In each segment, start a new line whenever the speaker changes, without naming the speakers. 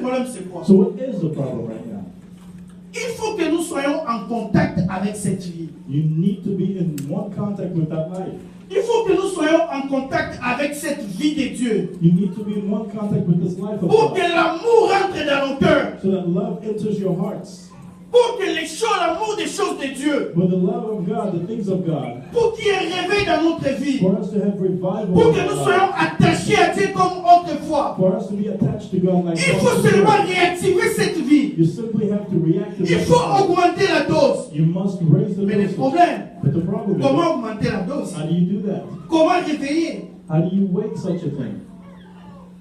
problème, c'est quoi?
So what is the problem right now?
Il faut que nous soyons en contact avec cette vie.
You need to be in one contact with that life.
Il faut que nous soyons en contact avec cette vie de Dieu.
You need to be in one contact with this life of
Pour que
God.
l'amour entre dans nos cœurs.
So that love enters your hearts.
Pour que les choses, l'amour des choses de Dieu.
With the love of God, the things of God.
Pour qu'il y ait réveil dans notre vie.
For us to have revival.
Pour que
in
nous
our
soyons
lives.
attachés à Dieu comme autrefois.
For us to be attached to God like
Il
God
faut
is.
seulement réactiver cette vie.
You simply have to react to
Il
that
faut
life.
augmenter la dose.
You must raise the
Mais le
dosage.
problème,
But the problem is,
comment augmenter la dose?
how do you do that?
Comment réveiller?
How do you wake such a thing?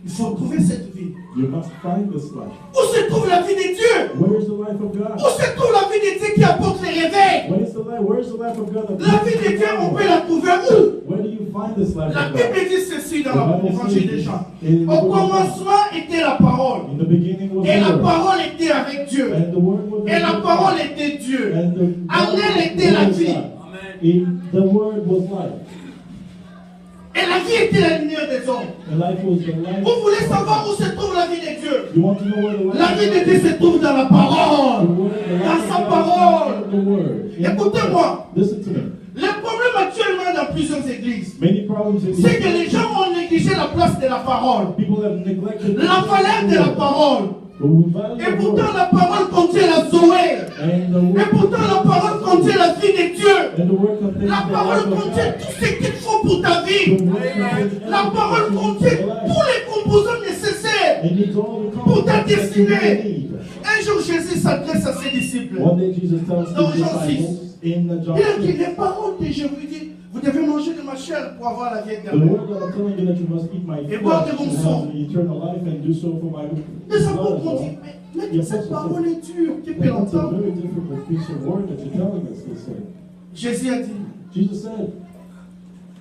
Il faut trouver cette vie.
You must find this life.
Où se trouve la vie de Dieu?
Where is the life of God?
Où se trouve la vie de Dieu qui apporte le réveil?
Where is the life of God? that
La vie de Dieu, on peut la trouver où?
Where do you find this life
La
of God?
Bible dit ceci dans l'évangile des Jean. Au commencement était la parole.
In the beginning was
Et
the
la
Word.
parole était avec Dieu.
And the Word was
Et la
with
parole
God.
était Dieu.
And the
En
Word
elle était la
was
vie.
God. In the Word was life.
Et la vie était la lumière des hommes.
And life was the life.
Vous voulez savoir où se trouve la vie de Dieu?
You want to know where the life
La vie de
of
Dieu
God
se trouve dans la parole.
The Word, the life
Dans
of
sa
God
parole.
is in the Word. In the
Écoutez-moi.
Word. Listen to me.
Le problème actuellement dans plusieurs églises,
Many problems in
c'est que les gens ont négligé la place de la parole,
people have neglected
la valeur de la parole.
The value
Et
of
pourtant
the
la parole contient la Zoé.
And the
Et
Word
pourtant la parole contient la vie de Dieu.
And the Word contains
La
the
parole
life of
contient
God.
tout ce qu'il faut pour ta
The
vie.
Word contains
La parole
everything
contient
for life.
tous les composants nécessaires.
It needs all the
Pour ta
components that you
destinée.
need.
Un jour Jésus s'adresse à ses disciples.
One day Jesus tells
Dans
his
Jean
disciples in the John
Il a dit
6,
les paroles que je vous dis, vous devez manger de ma chair pour avoir la vie
the
éternelle.
word that I'm telling you that you must eat my
Et
flesh
boire de
to
mon
have
sang.
the eternal life and do so for my
Les
blood
apôtres
as
m'ont
well.
dit, mais cette parole est dure, qui peut
That's a
l'entendre?
very difficult piece of word that you're telling us, they said.
Jésus a dit,
Jesus said,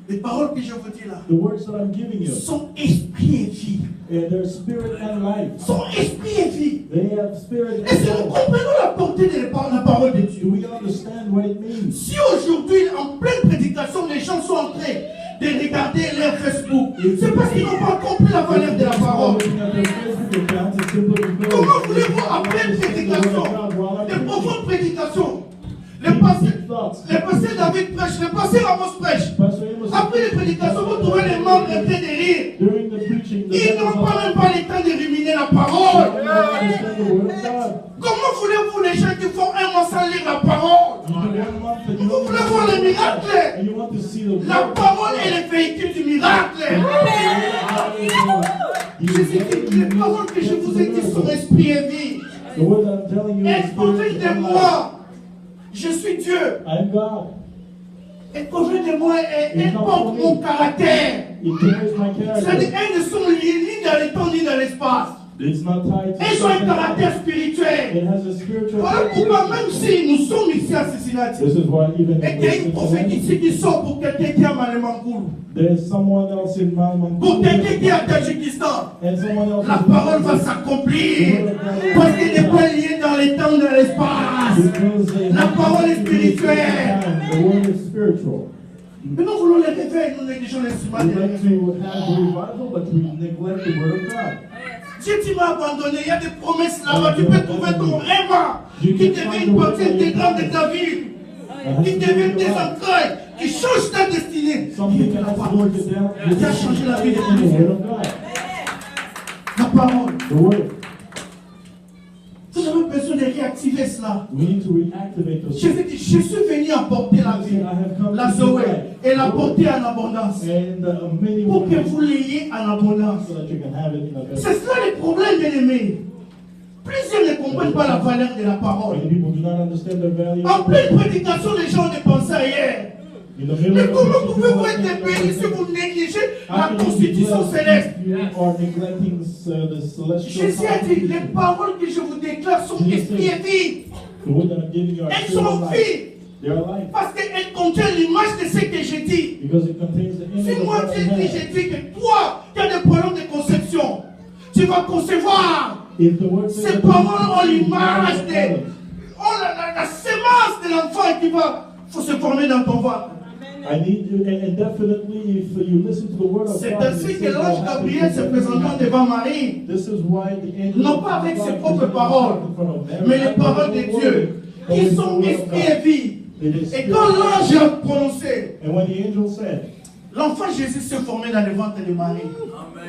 les paroles que je vous dis là
the words that I'm giving you,
sont esprit et vie.
they're spirit and life.
Sont esprit et vie.
They have spirit
Et si nous
and life.
comprenons la portée de la parole de
Do
Dieu,
we understand what it means?
si aujourd'hui, en pleine prédication, les gens sont en train de regarder leur Facebook, c'est parce qu'ils n'ont pas compris la valeur de la parole. Comment voulez-vous, en pleine prédication, de profondes prédications, le pasteur David prêche, le pasteur Amos prêche. Après les prédications, vous trouvez les membres en train de rire. Ils n'ont pas même pas le temps de ruminer la parole. Comment voulez-vous les gens qui font un mois sans lire la parole? Vous voulez voir le miracle? La parole est le véhicule du miracle. Jésus dit, les paroles que je vous ai dites sont esprit et vie. Elles conviennent de moi. Je suis Dieu. Elles conviennent de moi et elles portent mon caractère. C'est-à-dire, elles ne sont liées ni dans le temps ni dans l'espace. Elles ont un caractère spirituel. Voilà pourquoi même si nous sommes ici à Cincinnati, et qu'il y a une prophète ici qui sort pour quelqu'un qui est à Malemangoul, pour quelqu'un qui est à Tadjikistan, la parole va s'accomplir. Parce qu'elle n'est pas liée dans les temps, dans l'espace. La parole est spirituelle. Mais nous voulons les réveils, nous négligeons l'instrument de l'évêque. Si tu m'as abandonné, il y a des promesses là-bas. Tu peux trouver ton rêve qui devient une partie intégrante de ta vie, qui devient tes entrailles, qui change ta destinée. La parole qui a changé la vie de Dieu. La parole. Vous avez besoin de réactiver cela. Jésus dit, je suis venu apporter la vie, la Zoé, et l'apporter en abondance. Pour que vous l'ayez en abondance. C'est cela le problème, bien-aimés. Plusieurs ne comprennent pas la valeur de la parole. En pleine prédication, les gens ne pensent ailleurs. Mais comment pouvez-vous être béni si vous négligez la constitution céleste? Jésus a dit, les paroles que je vous déclare sont esprit et vie. Elles sont vie. Parce qu'elles contiennent l'image de ce que j'ai dit. Si moi j'ai dit que toi, qui as des problèmes de conception, tu vas concevoir. Ces paroles ont l'image de la semence de l'enfant qui va se former dans ton ventre.
I need you, and definitely if you listen to the word of
C'est
God,
ainsi
it
que
says
l'ange
what happens
Gabriel se
when
présentant
you
devant Marie,
This is why the angel
non pas avec
of
ses
God
propres
presented
paroles,
himself in front of Mary,
mais les
not
paroles
with
de
the
Dieu,
word, but
qui
with the
sont
word of
esprit
God.
et vie.
It is
Et
spirit
quand
and
l'ange
life.
a prononcé,
And when the angel said,
l'enfant Jésus s'est formé dans le ventre de Marie.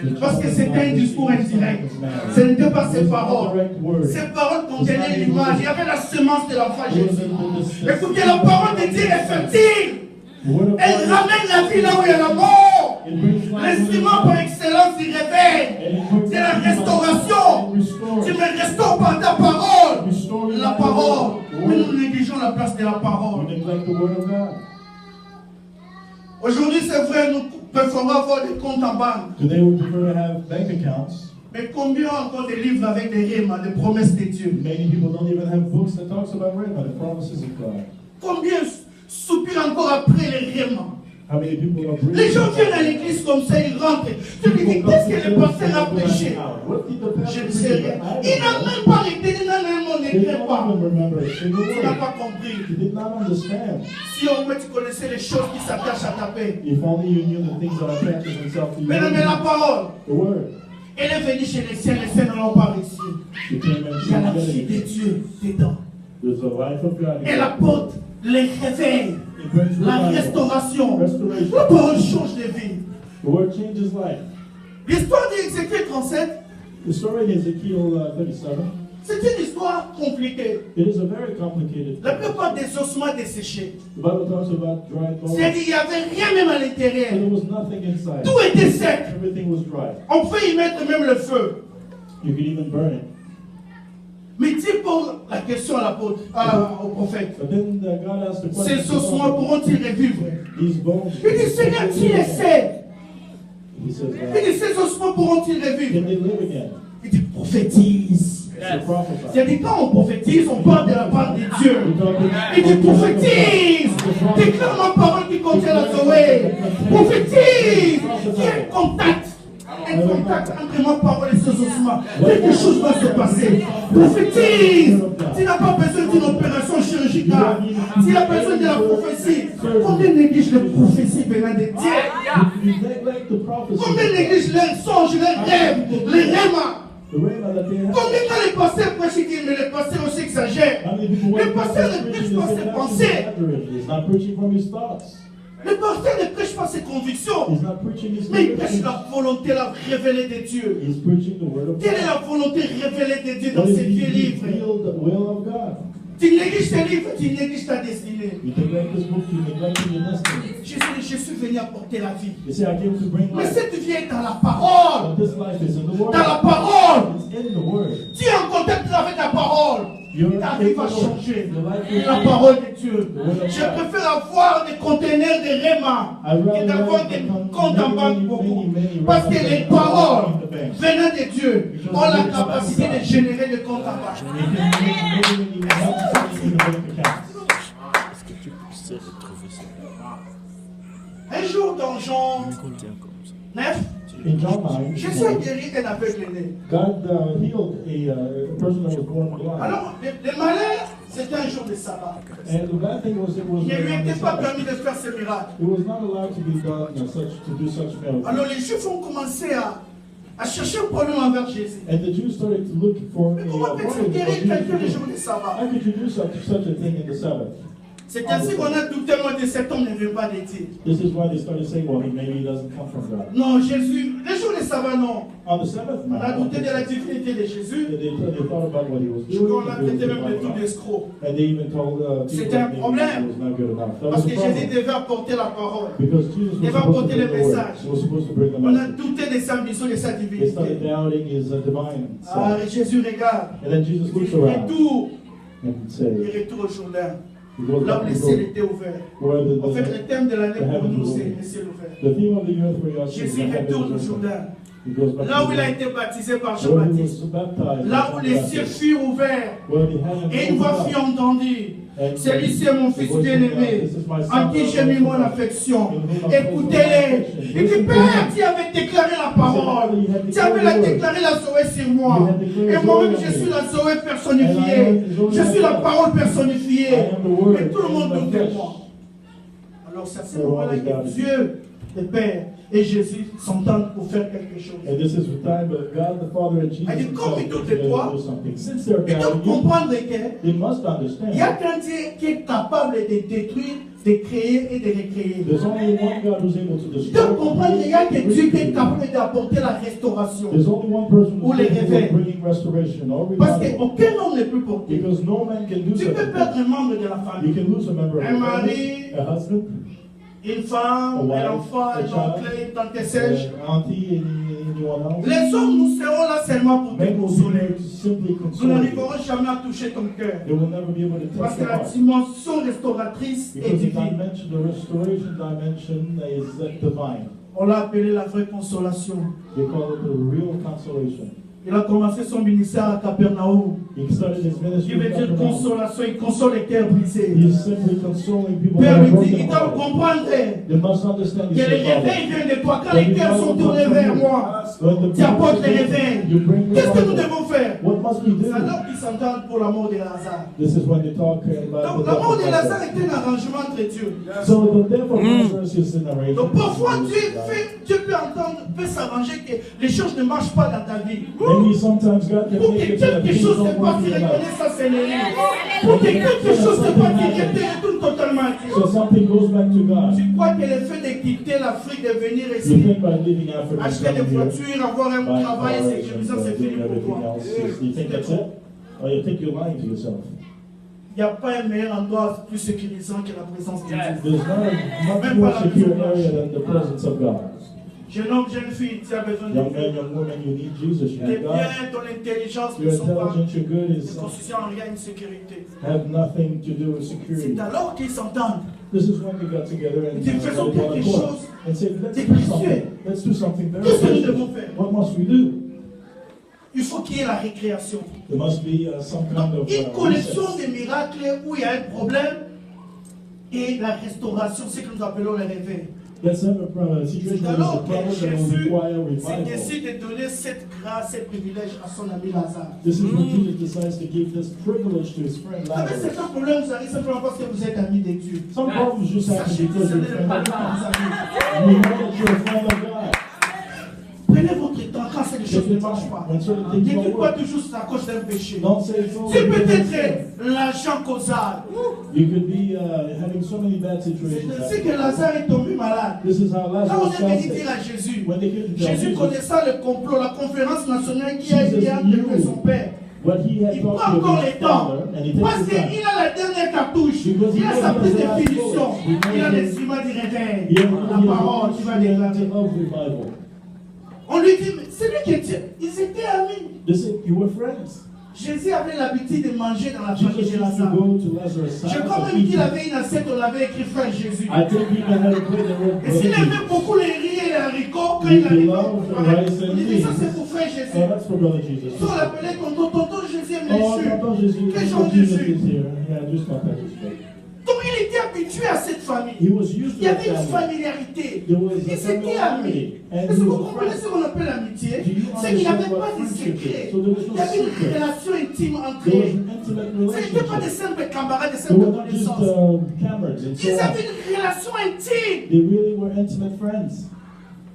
the
Parce que
child
c'était un
is
discours
not
indirect.
the son of man.
Ce n'était pas
It
ses
was not
paroles.
direct word.
Ces paroles contenaient l'image. Il y avait la semence de l'enfant
It was
Jésus.
the
Écoutez, la parole de Dieu est fertile.
The word of
Elle
God
ramène la vie là où il y a la mort.
it brings life
L'instrument par excellence du réveil, de la restauration. Tu me restaures par ta parole. La parole. Mais nous négligeons la place de la parole.
We neglect the word of God.
Aujourd'hui, c'est vrai, nous préférons avoir des comptes en banque.
Today we prefer to have bank accounts.
Mais combien encore de livres avec des rimes, des promesses de Dieu?
Many people don't even have books that talks about rhema, the promises of God.
Combien soupirent encore après les rimes?
How many people are breathing?
Les gens viennent à l'église comme ça, ils rentrent. Tu me dis, qu'est-ce que le pasteur a prêché? Je ne sais rien. Il n'a même pas été, il n'a même pas
They
écrit
don't
pas.
even remember a single
Tu n'as
word.
pas compris.
You did not understand.
Si au moins tu connaissais les choses qui s'attachent à ta paix.
If only you knew the things that attach themselves to you.
Mais la parole,
The word.
elle est venue chez les siens ne l'ont pas reçu.
It came and
Il y a la vie
changed
de
it.
Dieu dedans.
There's the life of God.
Elle apporte les réveils,
It brings
la
revival.
restauration.
Restoration.
La parole change de vie.
The word changes life.
L'histoire d'Ézéchiel 37,
The story in Ezekiel 37,
c'est une histoire compliquée.
it is a very complicated
La
story.
plupart des ossements desséchés.
The Bible talks about dry bones.
C'est-à-dire qu'il n'y avait rien même à
And
l'intérieur.
there was nothing inside.
Tout était sec.
Everything was dry.
On pouvait y mettre même le feu.
You could even burn it.
Mais Dieu pose la question à l'apôtre, au prophète.
But then God asked the question,
Ces ossements pourront-ils revivre?
these bones,
Il dit, Seigneur, tu les sais.
he says,
Il dit, ces ossements pourront-ils
can
revivre?
they live again?
Il dit, prophétise.
It's a prophesy.
C'est-à-dire, quand on prophétise, on parle de la part de Dieu. Il dit, prophétise. Déclare ma parole qui contient la Zoé. Prophétise. Il y a un contact. Un contact entre ma parole et ces ossements. Quelque chose va se passer. Prophétise. Tu n'as pas besoin d'une opération chirurgicale. Tu as besoin de la prophétie. Combien négligent les prophéties venant de Dieu?
You neglect the prophecy.
Combien négligent leurs songes, leurs rêves, les rêves?
The rhema that they have.
Combien quand les pasteurs prêchent, ils disent, mais les pasteurs aussi exagèrent.
How many people
Le
want
pasteur
to
ne
preach
prêche pas
and
ses
say,
pensées.
He's not preaching from his thoughts.
Le pasteur ne prêche pas ses convictions.
He's not preaching his
Mais il prêche
convictions.
la volonté la révélée de Dieu.
He's preaching the word of
Quelle est
God.
la volonté révélée de Dieu dans
What is
ces vieux
the
livres?
will of God?
Tu négliges tes livres, tu négliges ta destinée.
You neglect this book, you neglect your destiny.
Je suis venu apporter la vie.
You say, I came to bring
Mais
life.
cette vie est dans la parole.
But this life is in the word.
Dans la parole.
It's in the word.
Tu es en contact avec la parole. Ta vie va changer. La parole de Dieu. Je préfère avoir des conteneurs de Réma que d'avoir des comptes en banque beaucoup. Parce que les paroles venant de Dieu ont la capacité de générer des comptes en banque.
Est-ce que tu puisses retrouver ça?
Un jour dans Jean
Tiens comme ça.
9,
In John 9,
Jésus a guéri un aveugle-né.
God healed a person that was born blind.
Alors, le malheur, c'était un jour de sabbat.
And the bad thing was, it was
Il ne lui
on the
était pas
Sabbath.
permis de faire ce miracle.
It was not allowed to be done to do such miracles.
Alors les Juifs ont commencé à chercher un problème envers Jésus.
And the Jews started to look for
Mais comment peut-il guérir quelqu'un le jour de sabbat?
How could you do such a thing in the Sabbath?
C'est ainsi qu'on a douté moi de cet homme ne vient pas de Dieu.
This is why they started saying, well, maybe he doesn't come from God.
Non, Jésus, le jour de sabbat, non.
On the seventh
On a douté de la
night,
divinité de Jésus.
they thought about what he was
Je
doing.
crois qu'on a traité même de tout d'escroc.
And they even told people
C'était un
that maybe
problème.
it was not good enough. That
Parce
was
que
a
Jésus
problem.
devait apporter la parole.
Because Jesus
Il
was
va
supposed to
apporter
bring
le
the word.
message.
He was supposed to bring the
On a
message.
douté de sa mission, de sa
They
divinité.
started doubting his divine
Ah,
self.
Jésus regarde.
And then Jesus looks
Il
around
retourne.
and
Il
says,
retourne au Jourdain.
he goes
Là où
back
le
to
ciel
go
était ouvert.
where
En fait, le thème de l'année pour nous, c'est le ciel ouvert.
the theme of the earth where God
Jésus retourne au Jourdain.
He goes back
Là
to
où il a été baptisé par
where he was
Jean-Baptiste.
baptized.
Là où les cieux furent ouverts.
Where the heavens
Et une voix
opened
fut
up.
entendue.
And
Celui-ci est mon
the
fils
voice of
bien-aimé,
God, this is my son,
en qui j'ai mis mon affection. Écoutez-les. Il dit, Père, tu avais déclaré la parole. Tu avais déclaré la Zoé sur moi. Et moi-même, je suis la Zoé personnifiée. Je suis la parole personnifiée. Mais tout le monde doute de moi. Alors c'est à ce moment-là que Dieu, le Père et Jésus s'entendent pour faire quelque chose.
And this is the time that God the Father and Jesus
Elle dit, comme
himself
ils doivent
together
toi,
do something. Since they're
ils doivent
gathered, you-
comprendre que
they must
il y a
understand
qu'un Dieu qui est capable de détruire, de créer et de recréer.
there's only one God who's able to
Ils
destroy.
doivent comprendre qu'il y a que Dieu qui est
There's
capable d'apporter la restauration.
only one person
Ou
who's
les
capable
réveils.
of bringing restoration or
Parce
revival.
qu'aucun homme ne peut porter.
Because no man can do
Tu peux
something.
perdre un membre de la
You
famille.
can lose a member of
Un
the
mari,
family, a husband,
une femme,
A wife,
un enfant,
a
un
child,
oncle, une tante sèche.
auntie, anyone else.
Les hommes, nous serons là seulement pour te
Men will be
consoler.
there to simply
Nous
console you.
n'arriverons jamais à toucher ton cœur.
They will never be able to
Parce
touch
que
your
la
heart.
dimension restauratrice est
Because the
divine.
dimension, the restoration dimension is divine.
On l'a appelé la vraie consolation.
They call it the real consolation.
Il a commencé son ministère à Capernaum.
He started his
Qui
ministry
veut
in
dire
Capernaum.
consolation, il console les cœurs brisés.
He is simply consoling people
Père
that are
lui dit,
broken
il doit
hearted.
comprendre
They must understand
que
this
les réveils viennent de toi. Quand les cœurs sont tournés vers moi, tu apportes les réveils. Qu'est-ce que nous devons faire?
What must we
C'est
do?
alors qu'ils s'entendent pour la mort de Lazare.
This is when they talk about
Donc
the
la mort
death
de
of
Lazare
Lazarus.
était un arrangement entre Dieu.
So the death of Lazarus is an arrangement.
Donc parfois Dieu peut entendre, peut s'arranger que les choses ne marchent pas dans ta vie.
Maybe sometimes God can
Pour que
make it so that
quelque
things
chose
don't
se passe,
work
tu
in your life.
reconnais ça, c'est l'ennemi. Pour que quelque chose se passe, tu retournes totalement à Dieu.
So something goes back to God.
Tu crois que le fait de quitter l'Afrique, de venir
You
ici,
think by leaving Africa,
acheter des
coming here,
voitures, avoir un
buying
travail,
cars
sécurisant,
and
c'est fini
doing
pour
everything
toi.
else, you think that's it? Or you think you're lying to yourself?
Il n'y a pas un meilleur endroit plus sécurisant que la présence de Dieu.
There's not a much more secure area than the presence of God.
Jeune homme, jeune fille, tu as besoin de
Young man,
Dieu.
young woman, you need Jesus, you
Tes
need God.
biens, ton intelligence ne
Your
sont pas
intelligence, your good
ne
is
constituent en rien une sécurité.
have nothing to do with security.
C'est alors qu'ils s'entendent.
This is when they got together and
Ils disent, faisons
got one
quelque
accord
chose
and said, let's
de
do
précieux.
something. Let's do something very
Qu'est-ce que nous
precious.
devons faire?
What must we do?
Il faut qu'il y ait la récréation.
There must be some kind of
Une collection
recess.
de miracles où il y a un problème et la restauration, c'est ce que nous appelons le réveil.
Let's have a situation
C'est
where there's a
alors que
problem that will
Jésus
require
s'est
revival.
décidé de donner cette grâce, ce privilège à son ami Lazare.
This is when Jesus decides to give this privilege to his friend
Vous savez,
Lazarus.
certains problèmes vous arrivent simplement parce que vous êtes ami de Dieu.
Some problems just happen
Sachez que
because
ce
you're a
n'est
friend
pas
of God.
vos amis.
You know that you're a friend of God.
Prenez votre temps quand ces choses ne marchent pas.
When certain things
N'écoutez
don't
pas
work,
toujours à cause d'un péché.
don't say it's all
C'est
because of sin.
peut-être l'agent causal.
You could be having so many bad situations
C'est
happen.
que Lazare est tombé malade.
This is how
Quand on
Lazarus
est
got
venu
sick.
dire à Jésus,
When they came to tell
Jésus
Jesus
connaissant le complot, la conférence nationale qui a
Jesus
été avec
knew
son père.
what he had
Il
talked
prend
to
encore
his
le temps.
father, and he
Parce
takes his time.
qu'il a la dernière cartouche.
Because
Il a
he
sa
knows
prise
the
de
last
finition.
bullet.
Il a l'instrument du réveil.
He
La parole, tu vas déclarer.
of revival.
On lui dit, mais c'est lui qui est Dieu. Ils étaient amis.
They said, you were friends.
Jésus avait l'habitude de manger dans la famille
Jesus
de
used to
Lazare.
go to Lazarus'
Je
house
crois
and
même
eat.
qu'il avait une assiette, on l'avait écrit frère Jésus.
I think he even had a plate that wrote
Et s'il
Brother
aimait beaucoup les riz et les haricots, quand
He
il arrivait,
loved rice and
on disait ça
beans.
c'est pour frère
Jesus.
Jésus.
Oh, that's for Brother Jesus.
Si on l'appelait tonton Jésus aime les
Oh,
jus.
Papa Jesus.
Quel genre
Jesus
Jésus?
is here. Yeah, just not that Jesus.
Donc il était habitué à cette famille.
He was used
Il y
to
avait une
that family.
familiarité.
There was
Il
a
s'était amis.
familiarity. And
Est-ce
he
que vous
was a
comprenez
friend.
ce qu'on appelle l'amitié?
Do you
C'est qu'il n'y avait
understand
pas
what
de
friendship
secret.
is? So there was no
Il y avait une
secret.
relation intime entre
There was
eux.
an intimate
Ce n'était pas des
relationship.
simples camarades, des
They
simples
were not just
connaissances.
cameras and so
Ils
on.
avaient une relation intime.
They really were intimate friends.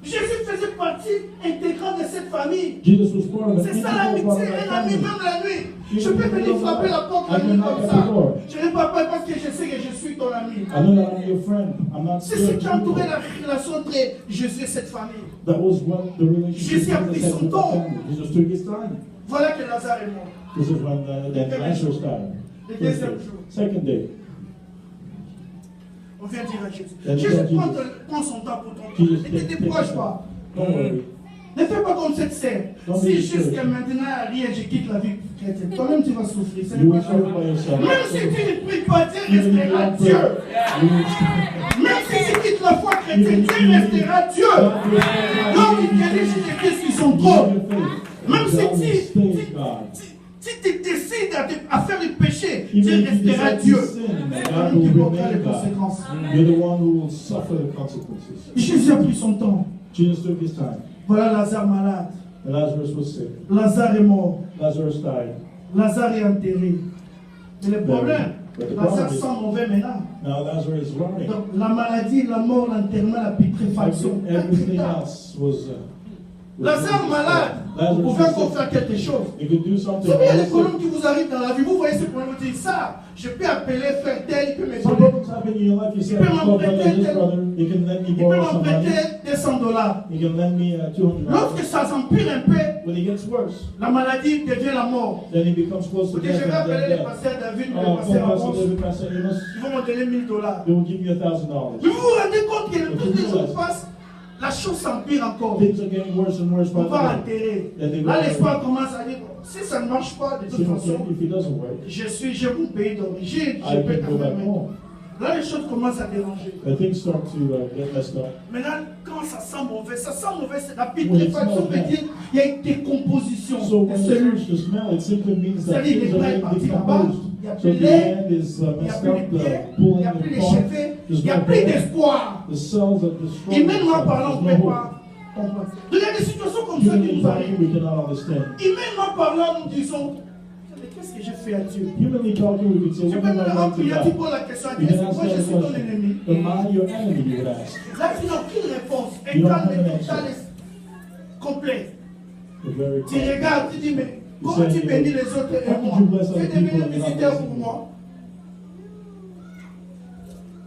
Jésus faisait partie intégrante de cette famille.
Jesus was part of an
C'est ça
integral part
l'amitié,
of that
un ami
family.
même la nuit. Je peux venir frapper la porte la nuit comme ça. Je n'ai pas peur parce que je sais que je suis ton ami.
I know that I'm your friend. I'm not
C'est ce
scared
qui
of
a entouré
people.
la relation entre Jésus et cette famille.
That was what the relationship
Jésus a pris
Jesus
son
had with the
temps.
family. Jesus took his time.
Voilà que Lazare est mort.
This is when that Lazarus died.
Le
First
deuxième
day.
jour,
Second day.
on vient dire à Jésus.
And
Jésus
Jesus.
prend son temps pour ton
Jesus,
Ne te décourage pas.
Don't worry.
Ne fais pas comme cette sœur.
Don't
Si
be
jusqu'à
discouraged.
maintenant rien, je quitte la vie chrétienne. Toi-même tu vas souffrir. Ce
You
n'est
will
pas
suffer
grave.
by yourself.
Même si tu ne pries pas, Dieu
Even if you
restera
don't
Dieu.
pray, you will
Même si tu quittes la foi chrétienne, Dieu restera Dieu. Donc il dirige des choses qui sont trop. Même si tu décides à faire le péché, Dieu restera Dieu. C'est toi-même qui portera les conséquences.
You're the one who will suffer the consequences.
Jésus a pris son temps.
Jesus took his time.
Voilà Lazare malade.
And Lazarus was sick.
Lazare est mort.
Lazarus died.
Lazare est enterré. Mais le problème,
But the
Lazare
problem is,
sent mauvais maintenant.
now Lazarus is running.
Donc la maladie, la mort, l'enterrement, la putréfaction.
Everything else was.
Lazare malade, vous pouvez encore faire quelque chose.
You could do
Vous
something.
savez, il y a des problèmes qui vous arrivent dans la vie. Vous voyez ce problème, vous dites ça. Je peux appeler frère tel, il peut
Some
m'aider.
problems happen in your life. You say,
peut
"Oh, brother,
m'emprunter
this
tel-
brother, you can lend me
Il peut
borrow some money.
m'emprunter $200.
You can lend me $200.
Lorsque ça s'empire un peu,
When it gets worse,
la maladie devient la mort.
then it becomes close to
Vous dites, je
death.
vais
And
appeler
then
le
death.
pasteur David ou
Oh,
le pasteur
Pastor
Amos.
David, Pastor Amos,
Ils vont me donner $1000.
they will give you $1,000.
Mais vous vous rendez compte que le plus que les jours passent, la chose s'empire encore.
Things are getting worse and worse.
On
by
va
the day.
enterrer. Là, l'espoir commence à dire, bon, si ça ne marche pas, de toute façon,
If it doesn't work,
j'ai mon pays d'origine, je
I
peux
can
quand
go back
même.
home.
Là, les choses commencent à déranger.
Things start to get messed up.
Maintenant, quand ça sent mauvais, c'est la putréfaction veut dire il y a une décomposition
So
des
when it
cellules.
starts to smell, it simply means that
C'est-à-dire,
things
les bras
are
sont partis
being
là-bas,
decomposed.
il n'y a
So
plus
the
l'air,
hand is
il n'y a
messed
plus les
up,
pieds,
the
il n'y
pulling
a plus
the
les
part,
cheveux, il n'y a plus d'espoir.
the cells are destroyed.
Humainement parlant, on ne
There's
peut
no
pas comprendre. Donc, il y a des situations comme ça qui
Humanly
nous
talking,
arrivent.
we cannot understand.
Humainement parlant, nous disons, mais qu'est-ce que j'ai fait à Dieu?
Humanly talking, we could say,
Tu
what
peux
have
me
I
le
done
remplir, tu
to
poses la question à
God?
Dieu,
You
c'est
can ask
pourquoi je
that
suis ton
question.
ennemi?
Am I your enemy, you would ask?
Là, tu n'as aucune réponse. Un
You don't
calme
have an
total
answer.
complet.
You're very
Tu
quiet.
regardes, tu dis, mais comment
say,
tu bénis les autres et
how
moi?
could you bless
Tu es
other
devenu
people
un
and not
visiteur
blessing
pour
me?
moi.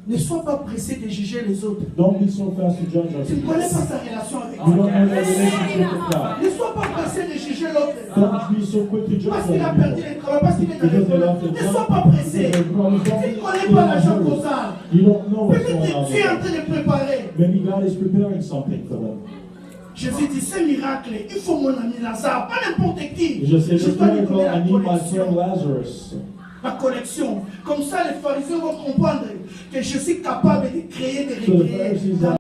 Ne sois pas pressé de juger les autres.
Don't be so fast to judge
Tu ne connais
us.
pas sa relation avec
You don't
Dieu.
know your relationship with God.
Ne sois pas pressé de juger l'autre.
Don't be so quick to judge
Parce qu'il a
other
perdu
people.
le travail, parce qu'il est dans les
Because they lost
problèmes.
their
Ne sois
job.
pas pressé.
Because their problems
Tu
don't-
ne connais pas l'argent causal.
You don't know what's
Peut-être
going
que
on
tu es en
with
train de préparer.
them. Maybe God is preparing something for them.
Jésus dit, ce miracle, il faut mon ami Lazare, pas n'importe qui.
Je sais,
Je
this
dois lui
miracle,
donner
I
la
need my
connexion.
friend Lazarus.
La connexion. Comme ça, les pharisiens vont comprendre que je suis capable de créer des
So the
recréer
Pharisees
dans